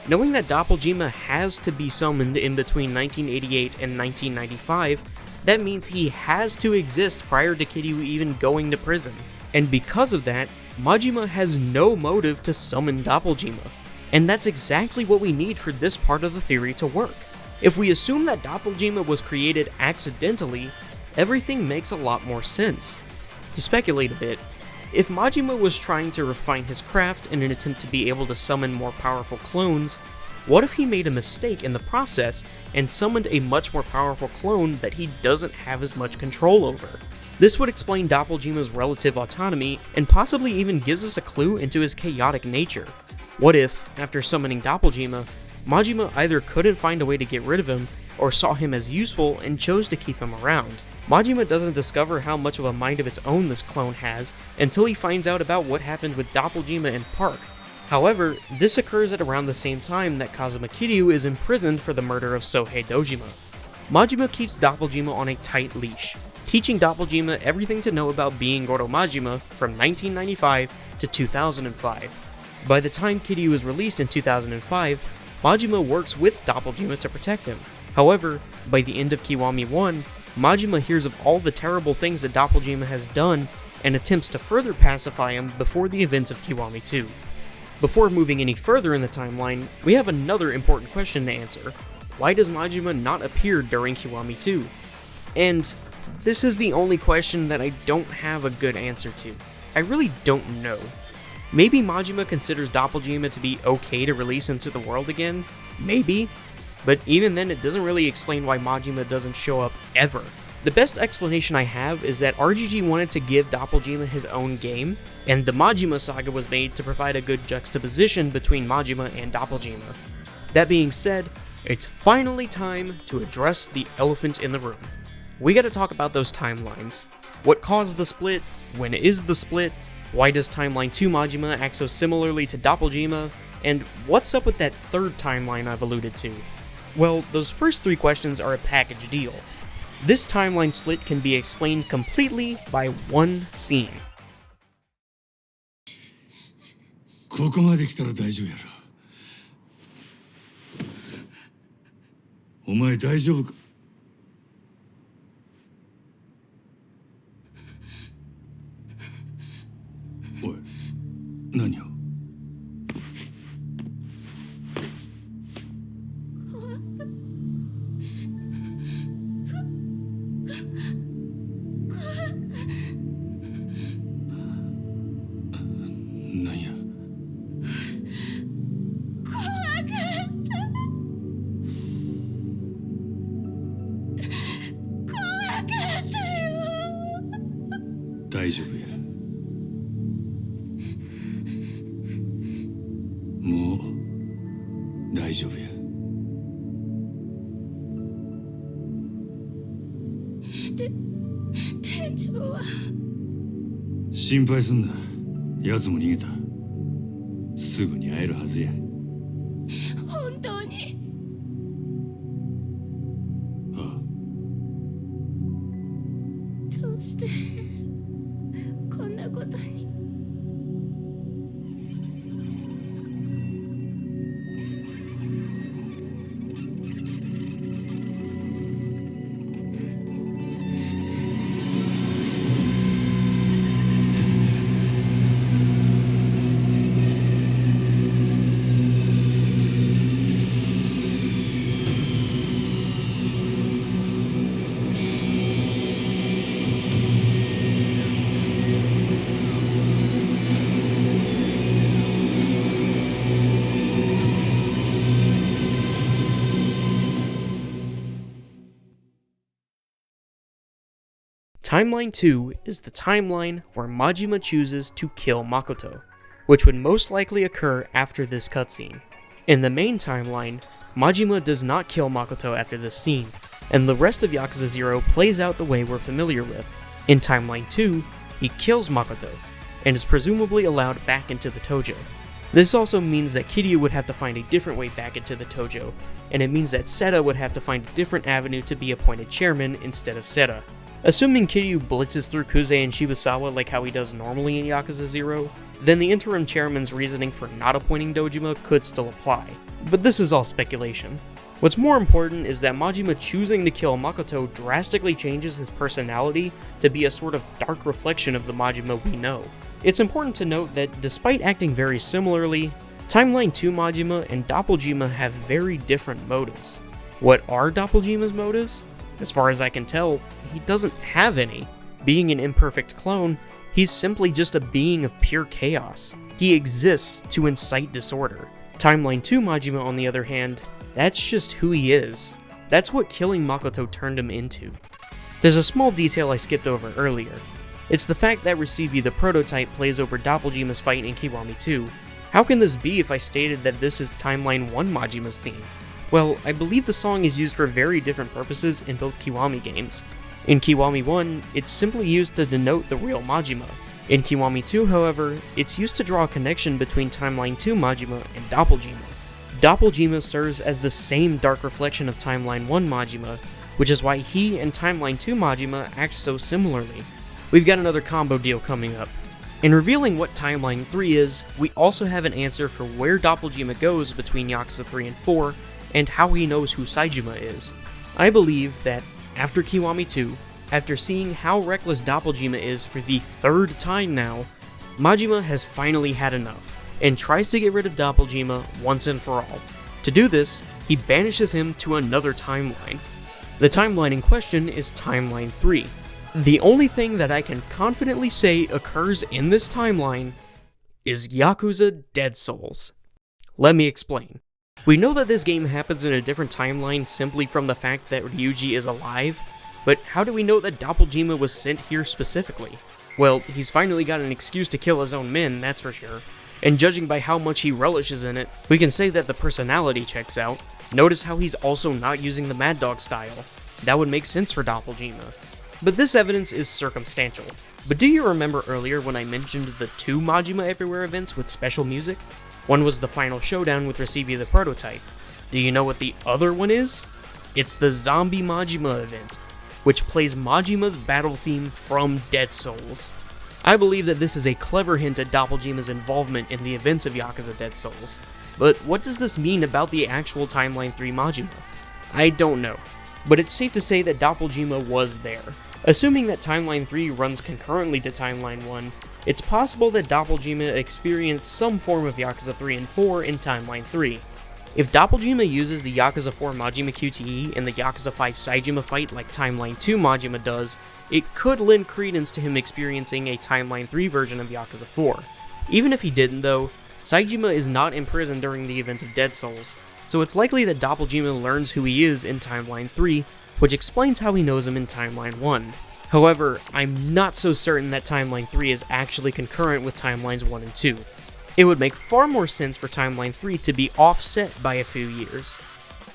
Knowing that Doppelganger has to be summoned in between 1988 and 1995, that means he has to exist prior to Kiryu even going to prison. And because of that, Majima has no motive to summon Doppelganger. And that's exactly what we need for this part of the theory to work. If we assume that Doppelganger was created accidentally, everything makes a lot more sense. To speculate a bit, if Majima was trying to refine his craft in an attempt to be able to summon more powerful clones, what if he made a mistake in the process and summoned a much more powerful clone that he doesn't have as much control over? This would explain Doppelganger's relative autonomy and possibly even gives us a clue into his chaotic nature. What if, after summoning Doppelganger, Majima either couldn't find a way to get rid of him or saw him as useful and chose to keep him around? Majima doesn't discover how much of a mind of its own this clone has until he finds out about what happened with Doppelganger and Park. However, this occurs at around the same time that Kazuma Kiryu is imprisoned for the murder of Sohei Dojima. Majima keeps Doppelganger on a tight leash, teaching Doppelganger everything to know about being Goro Majima from 1995 to 2005. By the time Kiryu is released in 2005, Majima works with Doppelganger to protect him. However, by the end of Kiwami 1, Majima hears of all the terrible things that Doppelganger has done and attempts to further pacify him before the events of Kiwami 2. Before moving any further in the timeline, we have another important question to answer. Why does Majima not appear during Kiwami 2? And this is the only question that I don't have a good answer to. I really don't know. Maybe Majima considers Doppelganger to be okay to release into the world again? Maybe. But even then, it doesn't really explain why Majima doesn't show up ever. The best explanation I have is that RGG wanted to give Doppelganger his own game, and the Majima saga was made to provide a good juxtaposition between Majima and Doppelganger. That being said, it's finally time to address the elephant in the room. We gotta talk about those timelines. What caused the split? When is the split? Why does Timeline 2 Majima act so similarly to Doppelganger? And what's up with that third timeline I've alluded to? Well, those first three questions are a package deal. This timeline split can be explained completely by one scene. ここまで来たら大丈夫やろ。お前大丈夫か？おい、何を？なんや？大丈夫や。もう大丈夫や。店長は心配すんな。奴も逃げた。すぐに会えるはずや。本当に？ああ。どうしてこんなことに。Timeline 2 is the timeline where Majima chooses to kill Makoto, which would most likely occur after this cutscene. In the main timeline, Majima does not kill Makoto after this scene, and the rest of Yakuza 0 plays out the way we're familiar with. In Timeline 2, he kills Makoto, and is presumably allowed back into the Tojo. This also means that Kiryu would have to find a different way back into the Tojo, and it means that Seta would have to find a different avenue to be appointed chairman instead of Seta. Assuming Kiryu blitzes through Kuze and Shibusawa like how he does normally in Yakuza 0, then the interim chairman's reasoning for not appointing Dojima could still apply. But this is all speculation. What's more important is that Majima choosing to kill Makoto drastically changes his personality to be a sort of dark reflection of the Majima we know. It's important to note that despite acting very similarly, Timeline 2 Majima and Doppelganger have very different motives. What are Doppelganger's motives? As far as I can tell, he doesn't have any. Being an imperfect clone, he's simply just a being of pure chaos. He exists to incite disorder. Timeline 2 Majima, on the other hand, that's just who he is. That's what killing Makoto turned him into. There's a small detail I skipped over earlier. It's the fact that Receive You the Prototype plays over Doppelganger's fight in Kiwami 2. How can this be if I stated that this is Timeline 1 Majima's theme? Well, I believe the song is used for very different purposes in both Kiwami games. In Kiwami 1, it's simply used to denote the real Majima. In Kiwami 2, however, it's used to draw a connection between Timeline 2 Majima and Doppelganger. Doppelganger serves as the same dark reflection of Timeline 1 Majima, which is why he and Timeline 2 Majima act so similarly. We've got another combo deal coming up. In revealing what Timeline 3 is, we also have an answer for where Doppelganger goes between Yakuza 3 and 4, and how he knows who Saejima is. I believe that, after Kiwami 2, after seeing how reckless Doppelganger is for the third time now, Majima has finally had enough, and tries to get rid of Doppelganger once and for all. To do this, he banishes him to another timeline. The timeline in question is Timeline 3. The only thing that I can confidently say occurs in this timeline is Yakuza Dead Souls. Let me explain. We know that this game happens in a different timeline simply from the fact that Ryuji is alive, but how do we know that Doppelganger was sent here specifically? Well, he's finally got an excuse to kill his own men, that's for sure. And judging by how much he relishes in it, we can say that the personality checks out. Notice how he's also not using the Mad Dog style. That would make sense for Doppelganger. But this evidence is circumstantial. But do you remember earlier when I mentioned the 2 Majima Everywhere events with special music? One was the final showdown with Receive the Prototype. Do you know what the other one is? It's the Zombie Majima event, which plays Majima's battle theme from Dead Souls. I believe that this is a clever hint at Doppelganger's involvement in the events of Yakuza Dead Souls. But what does this mean about the actual Timeline 3 Majima? I don't know, but it's safe to say that Doppelganger was there. Assuming that Timeline 3 runs concurrently to Timeline 1, it's possible that Doppelganger experienced some form of Yakuza 3 and 4 in Timeline 3. If Doppelganger uses the Yakuza 4 Majima QTE in the Yakuza 5 Saejima fight like Timeline 2 Majima does, it could lend credence to him experiencing a Timeline 3 version of Yakuza 4. Even if he didn't though, Saejima is not in prison during the events of Dead Souls, so it's likely that Doppelganger learns who he is in Timeline 3, which explains how he knows him in Timeline 1. However, I'm not so certain that Timeline 3 is actually concurrent with Timelines 1 and 2. It would make far more sense for Timeline 3 to be offset by a few years.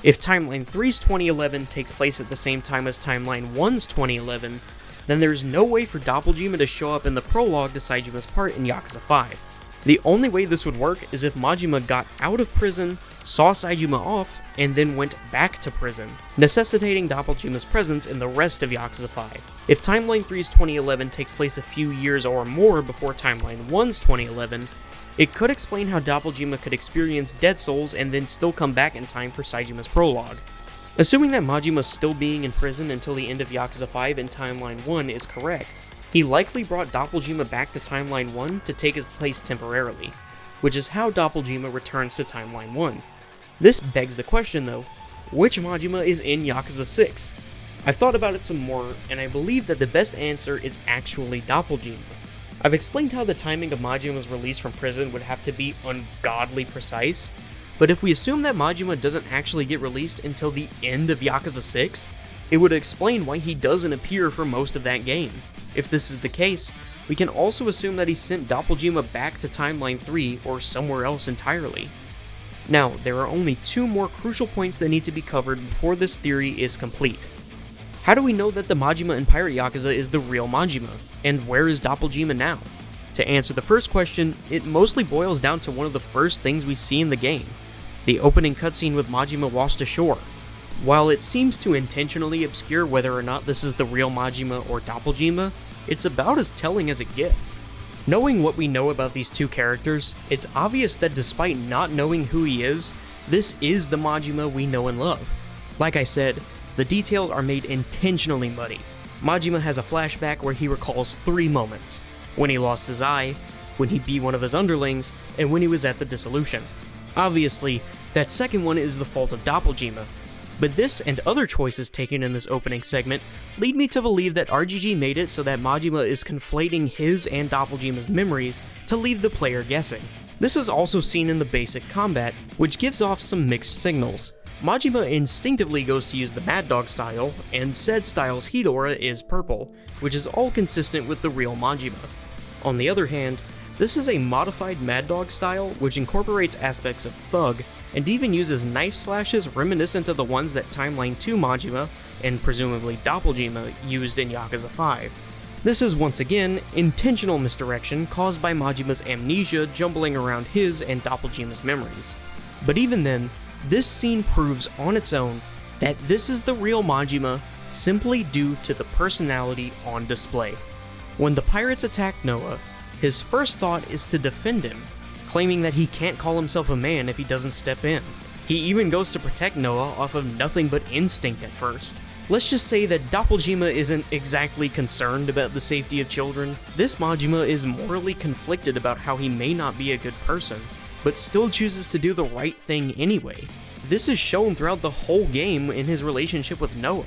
If Timeline 3's 2011 takes place at the same time as Timeline 1's 2011, then there's no way for Doppelganger to show up in the prologue to Saejima's part in Yakuza 5. The only way this would work is if Majima got out of prison, saw Saejima off, and then went back to prison, necessitating Doppelganger's presence in the rest of Yakuza 5. If Timeline 3's 2011 takes place a few years or more before Timeline 1's 2011, it could explain how Doppelganger could experience Dead Souls and then still come back in time for Saejima's prologue. Assuming that Majima's still being in prison until the end of Yakuza 5 in Timeline 1 is correct, he likely brought Doppelganger back to Timeline 1 to take his place temporarily, which is how Doppelganger returns to Timeline 1. This begs the question though, which Majima is in Yakuza 6? I've thought about it some more, and I believe that the best answer is actually Doppelganger. I've explained how the timing of Majima's release from prison would have to be ungodly precise, but if we assume that Majima doesn't actually get released until the end of Yakuza 6, it would explain why he doesn't appear for most of that game. If this is the case, we can also assume that he sent Doppelganger back to Timeline 3 or somewhere else entirely. Now, there are only 2 more crucial points that need to be covered before this theory is complete. How do we know that the Majima in Pirate Yakuza is the real Majima, and where is Doppelganger now? To answer the first question, it mostly boils down to one of the first things we see in the game, the opening cutscene with Majima washed ashore. While it seems to intentionally obscure whether or not this is the real Majima or Doppelganger, it's about as telling as it gets. Knowing what we know about these 2 characters, it's obvious that despite not knowing who he is, this is the Majima we know and love. Like I said, the details are made intentionally muddy. Majima has a flashback where he recalls 3 moments: when he lost his eye, when he beat one of his underlings, and when he was at the dissolution. Obviously, that second one is the fault of Doppelganger, but this and other choices taken in this opening segment lead me to believe that RGG made it so that Majima is conflating his and Doppelganger's memories to leave the player guessing. This is also seen in the basic combat, which gives off some mixed signals. Majima instinctively goes to use the Mad Dog style, and said style's heat aura is purple, which is all consistent with the real Majima. On the other hand, this is a modified Mad Dog style which incorporates aspects of Thug, and even uses knife slashes reminiscent of the ones that Timeline 2 Majima, and presumably Doppelganger, used in Yakuza 5. This is once again intentional misdirection caused by Majima's amnesia jumbling around his and Doppelgamer's memories. But even then, this scene proves on its own that this is the real Majima simply due to the personality on display. When the pirates attack Noah, his first thought is to defend him, claiming that he can't call himself a man if he doesn't step in. He even goes to protect Noah off of nothing but instinct at first. Let's just say that Doppelganger isn't exactly concerned about the safety of children. This Majima is morally conflicted about how he may not be a good person, but still chooses to do the right thing anyway. This is shown throughout the whole game in his relationship with Noah.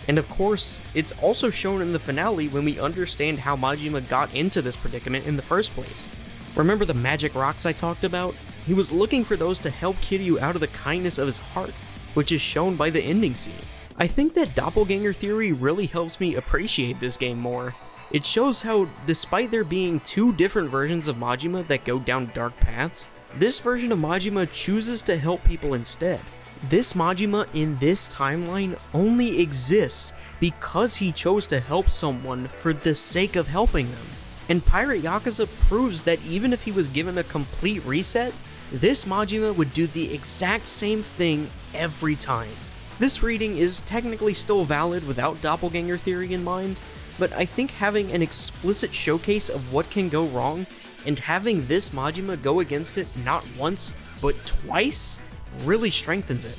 And of course, it's also shown in the finale when we understand how Majima got into this predicament in the first place. Remember the magic rocks I talked about? He was looking for those to help Kiryu out of the kindness of his heart, which is shown by the ending scene. I think that doppelganger theory really helps me appreciate this game more. It shows how, despite there being two different versions of Majima that go down dark paths, this version of Majima chooses to help people instead. This Majima in this timeline only exists because he chose to help someone for the sake of helping them. And Pirate Yakuza proves that even if he was given a complete reset, this Majima would do the exact same thing every time. This reading is technically still valid without doppelganger theory in mind, but I think having an explicit showcase of what can go wrong, and having this Majima go against it not once, but twice, really strengthens it.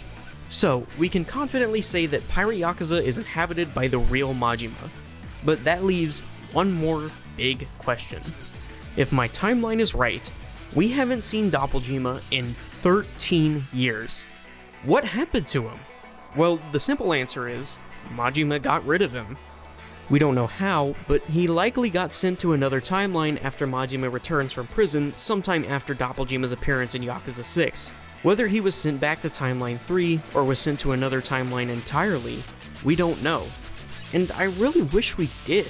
So, we can confidently say that Pirate Yakuza is inhabited by the real Majima, but that leaves one more big question. If my timeline is right, we haven't seen Doppelganger in 13 years. What happened to him? Well, the simple answer is, Majima got rid of him. We don't know how, but he likely got sent to another timeline after Majima returns from prison sometime after Doppelgamer's appearance in Yakuza 6. Whether he was sent back to Timeline 3 or was sent to another timeline entirely, we don't know. And I really wish we did.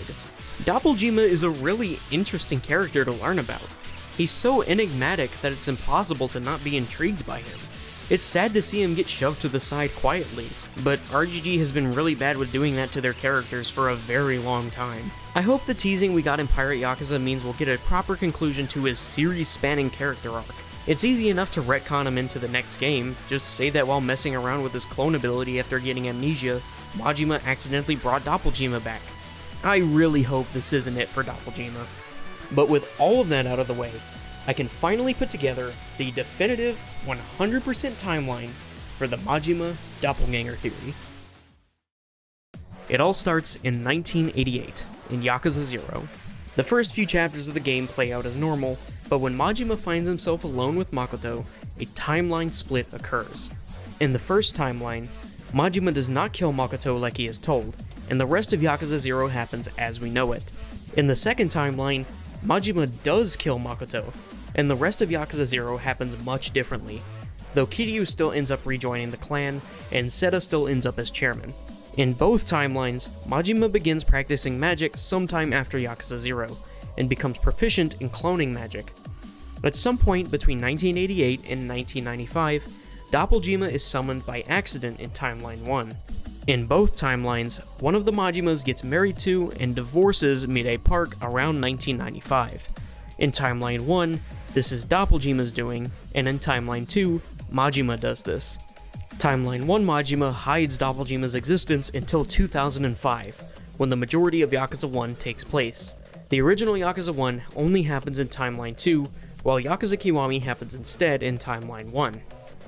Doppelganger is a really interesting character to learn about. He's so enigmatic that it's impossible to not be intrigued by him. It's sad to see him get shoved to the side quietly, but RGG has been really bad with doing that to their characters for a very long time. I hope the teasing we got in Pirate Yakuza means we'll get a proper conclusion to his series-spanning character arc. It's easy enough to retcon him into the next game, just say that while messing around with his clone ability after getting amnesia, Majima accidentally brought Doppelganger back. I really hope this isn't it for Doppelganger. But with all of that out of the way, I can finally put together the definitive 100% timeline for the Majima Doppelganger theory. It all starts in 1988, in Yakuza 0. The first few chapters of the game play out as normal, but when Majima finds himself alone with Makoto, a timeline split occurs. In the first timeline, Majima does not kill Makoto like he is told, and the rest of Yakuza 0 happens as we know it. In the second timeline, Majima does kill Makoto, and the rest of Yakuza 0 happens much differently, though Kiryu still ends up rejoining the clan, and Seta still ends up as chairman. In both timelines, Majima begins practicing magic sometime after Yakuza 0, and becomes proficient in cloning magic. At some point between 1988 and 1995, Doppelganger is summoned by accident in Timeline 1. In both timelines, one of the Majimas gets married to and divorces Midei Park around 1995. In Timeline 1, this is Doppelganger's doing, and in Timeline 2, Majima does this. Timeline 1 Majima hides Doppelganger's existence until 2005, when the majority of Yakuza 1 takes place. The original Yakuza 1 only happens in Timeline 2, while Yakuza Kiwami happens instead in Timeline 1.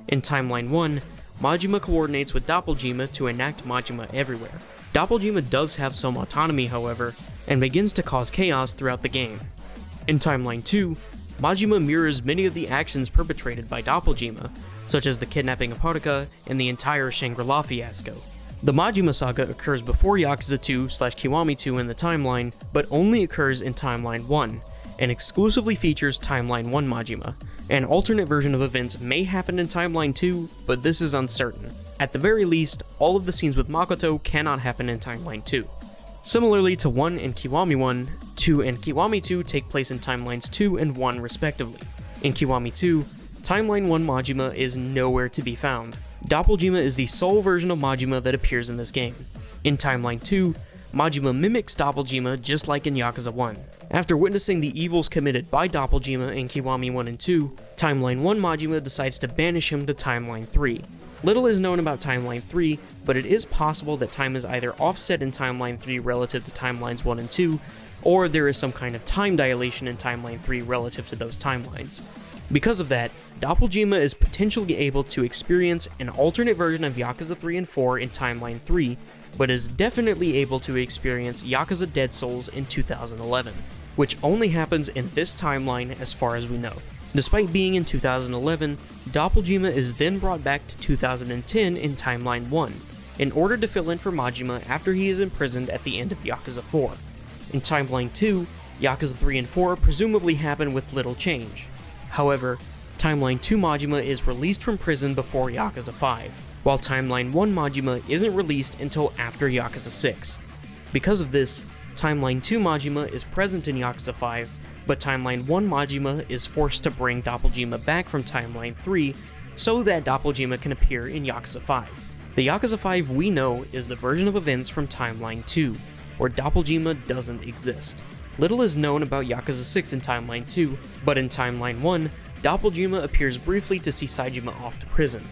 In Timeline 1, Majima coordinates with Doppelganger to enact Majima Everywhere. Doppelganger does have some autonomy, however, and begins to cause chaos throughout the game. In Timeline 2, Majima mirrors many of the actions perpetrated by Doppelganger, such as the kidnapping of Haruka and the entire Shangri-La fiasco. The Majima saga occurs before Yakuza 2/Kiwami 2 in the timeline, but only occurs in Timeline 1, and exclusively features Timeline 1 Majima. An alternate version of events may happen in Timeline 2, but this is uncertain. At the very least, all of the scenes with Makoto cannot happen in Timeline 2. Similarly to 1 and Kiwami 1, 2 and Kiwami 2 take place in Timelines 2 and 1 respectively. In Kiwami 2, Timeline 1 Majima is nowhere to be found. Doppelganger is the sole version of Majima that appears in this game. In Timeline 2, Majima mimics Doppelganger just like in Yakuza 1. After witnessing the evils committed by Doppelganger in Kiwami 1 and 2, Timeline 1 Majima decides to banish him to Timeline 3. Little is known about Timeline 3, but it is possible that time is either offset in Timeline 3 relative to Timelines 1 and 2, or there is some kind of time dilation in Timeline 3 relative to those timelines. Because of that, Doppelganger is potentially able to experience an alternate version of Yakuza 3 and 4 in Timeline 3, but is definitely able to experience Yakuza Dead Souls in 2011, which only happens in this timeline as far as we know. Despite being in 2011, Doppelganger is then brought back to 2010 in Timeline 1, in order to fill in for Majima after he is imprisoned at the end of Yakuza 4. In Timeline 2, Yakuza 3 and 4 presumably happen with little change. However, Timeline 2 Majima is released from prison before Yakuza 5, while Timeline 1 Majima isn't released until after Yakuza 6. Because of this, Timeline 2 Majima is present in Yakuza 5, but Timeline 1 Majima is forced to bring Doppelganger back from Timeline 3 so that Doppelganger can appear in Yakuza 5. The Yakuza 5 we know is the version of events from Timeline 2, where Doppelganger doesn't exist. Little is known about Yakuza 6 in Timeline 2, but in Timeline 1, Doppelganger appears briefly to see Saejima off to prison,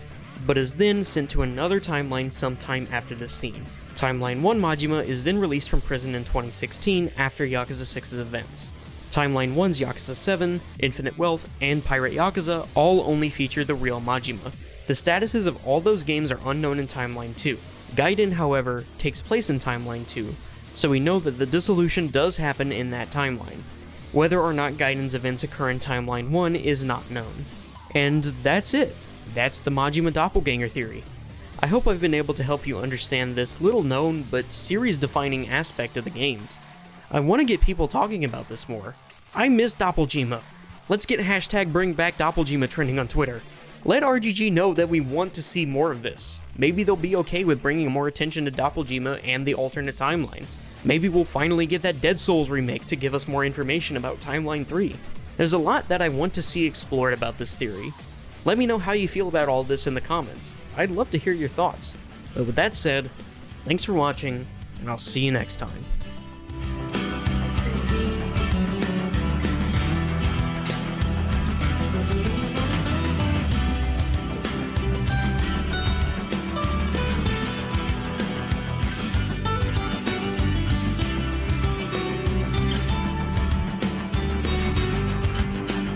but is then sent to another timeline sometime after this scene. Timeline 1 Majima is then released from prison in 2016 after Yakuza 6's events. Timeline 1's Yakuza 7, Infinite Wealth, and Pirate Yakuza all only feature the real Majima. The statuses of all those games are unknown in Timeline 2. Gaiden, however, takes place in Timeline 2, so we know that the dissolution does happen in that timeline. Whether or not Gaiden's events occur in Timeline 1 is not known. And that's it. That's the Majima Doppelganger theory. I hope I've been able to help you understand this little known but series-defining aspect of the games. I want to get people talking about this more. I miss Doppelganger. Let's get hashtag bring back Doppelganger trending on Twitter. Let RGG know that we want to see more of this. Maybe they'll be okay with bringing more attention to Doppelganger and the alternate timelines. Maybe we'll finally get that Dead Souls remake to give us more information about Timeline 3. There's a lot that I want to see explored about this theory. Let me know how you feel about all this in the comments. I'd love to hear your thoughts. But with that said, thanks for watching, and I'll see you next time.